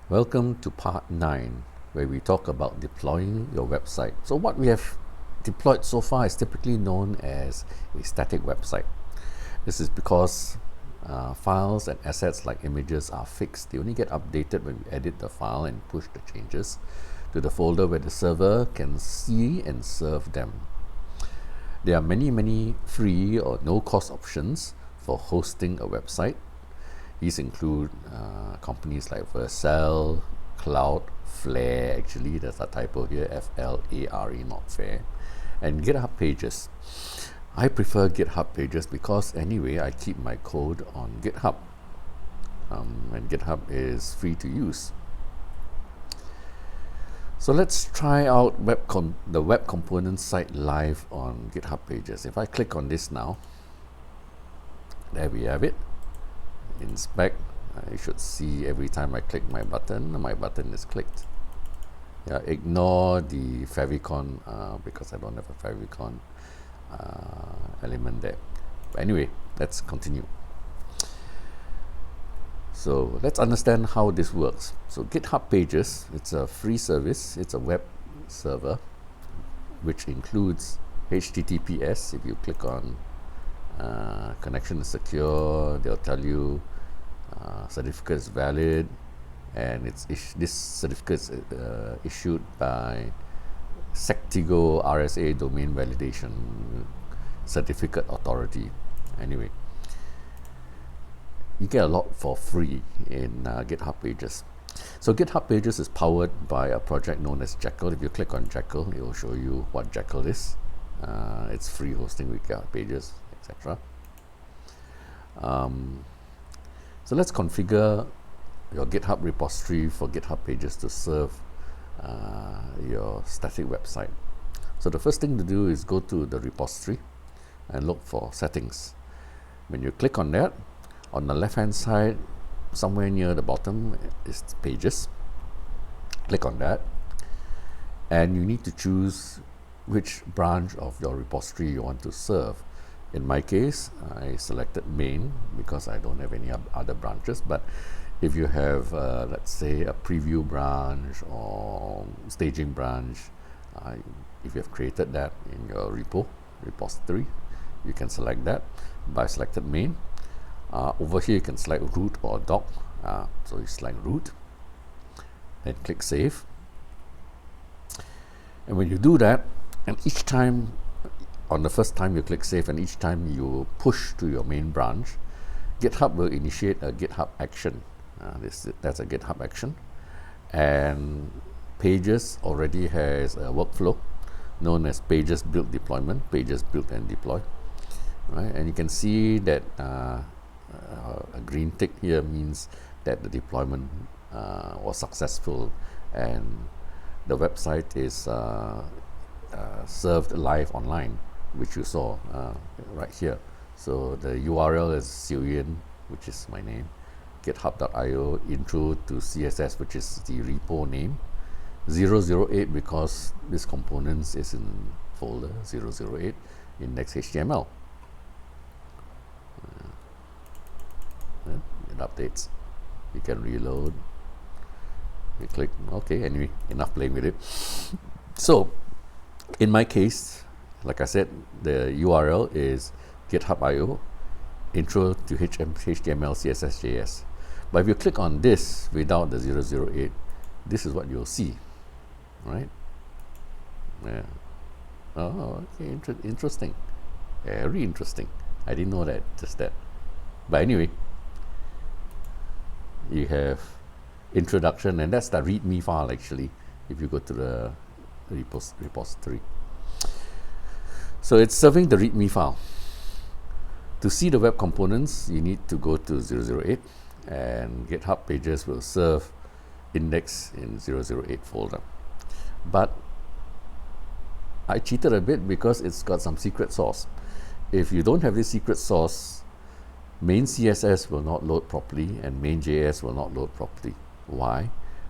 Welcome to part 9, where we talk about deploying your website. So what we have deployed so far is typically known as a static website. This is because files and assets like images are fixed. They only get updated when we edit the file and push the changes to the folder where the server can see and serve them. There are many free or no-cost options for hosting a website. These include companies like Vercel, Cloudflare, actually there's a typo here, F-L-A-R-E, not fair, and GitHub Pages. I prefer GitHub Pages because anyway I keep my code on GitHub, and GitHub is free to use. So let's try out the web component site live on GitHub Pages. If I click on this now, there we have it. Inspect. You should see every time I click my button is clicked. Yeah, ignore the favicon because I don't have a favicon element there. But anyway, let's continue. So let's understand how this works. So GitHub Pages, it's a free service. It's a web server which includes HTTPS. If you click on connection is secure, they'll tell you certificate is valid, and this certificate is issued by Sectigo RSA Domain Validation Certificate Authority. Anyway, you get a lot for free in GitHub Pages. So GitHub Pages is powered by a project known as Jekyll. If you click on Jekyll, it will show you what Jekyll is. It's free hosting with GitHub Pages, etc. So let's configure your GitHub repository for GitHub Pages to serve your static website. So the first thing to do is go to the repository and look for settings. When you click on that, on the left hand side, somewhere near the bottom is Pages. Click on that, and you need to choose which branch of your repository you want to serve. In my case, I selected main because I don't have any other branches. But if you have, let's say, a preview branch or staging branch, if you have created that in your repository, you can select that by selected main. Over here, you can select root or doc. So you select root, then click save. And when you do that, and each time, on the first time you click save, and each time you push to your main branch, GitHub will initiate a GitHub action. That's a GitHub action. And Pages already has a workflow known as Pages build deployment, Pages build and deploy. Right? And you can see that a green tick here means that the deployment was successful and the website is served live online, which you saw right here. So the URL is Silian, which is my name, github.io, intro to CSS, which is the repo name, 008 because this components is in folder 008, index.html. It updates. You can reload. You click OK. Anyway, enough playing with it. So in my case, like I said, the URL is github.io, intro to HTML, CSS, JS. But if you click on this without the 008, this is what you'll see, right? Yeah. Oh, okay, interesting. Very interesting. I didn't know that, just that. But anyway, you have introduction, and that's the README file actually, if you go to the repository. So it's serving the README file. To see the web components, you need to go to 008, and GitHub Pages will serve index in 008 folder. But I cheated a bit because it's got some secret sauce. If you don't have this secret sauce, main CSS will not load properly and main JS will not load properly. Why?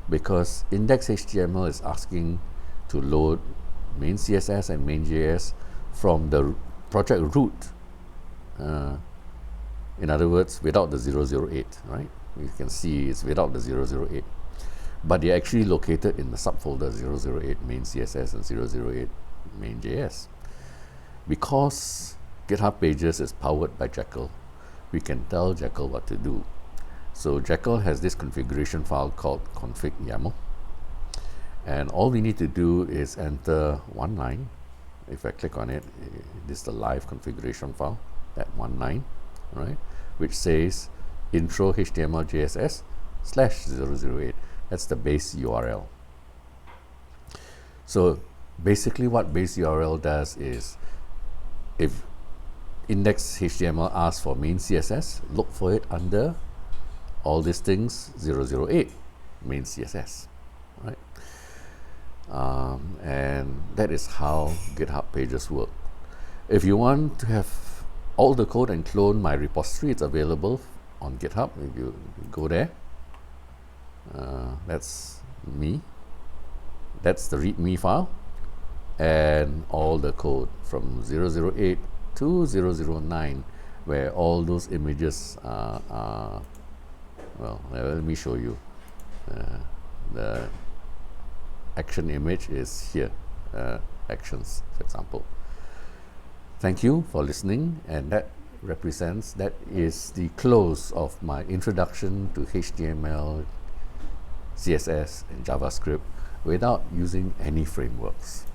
Because index.html is asking to load main CSS and main JS from the project root. In other words, without the 008, right? You can see it's without the 008. but they're actually located in the subfolder 008 main CSS and 008 main JS. Because GitHub Pages is powered by Jekyll, we can tell Jekyll what to do. So Jekyll has this configuration file called config YAML, and all we need to do is enter one line. If I click on it, this is the live configuration file, that one line, right, which says intro HTML JSS /008. That's the base URL. So basically what base URL does is, if index HTML asks for main CSS, look for it under all these things 008 main CSS, right? And that is how GitHub Pages work. If you want to have all the code and clone my repository, it's available on GitHub. If you go there, that's me. That's the README file, and all the code from 008 to 009, where all those images are. Well, let me show you. The action image is here, actions, for example. Thank you for listening, and that is the close of my introduction to HTML, CSS, and JavaScript without using any frameworks.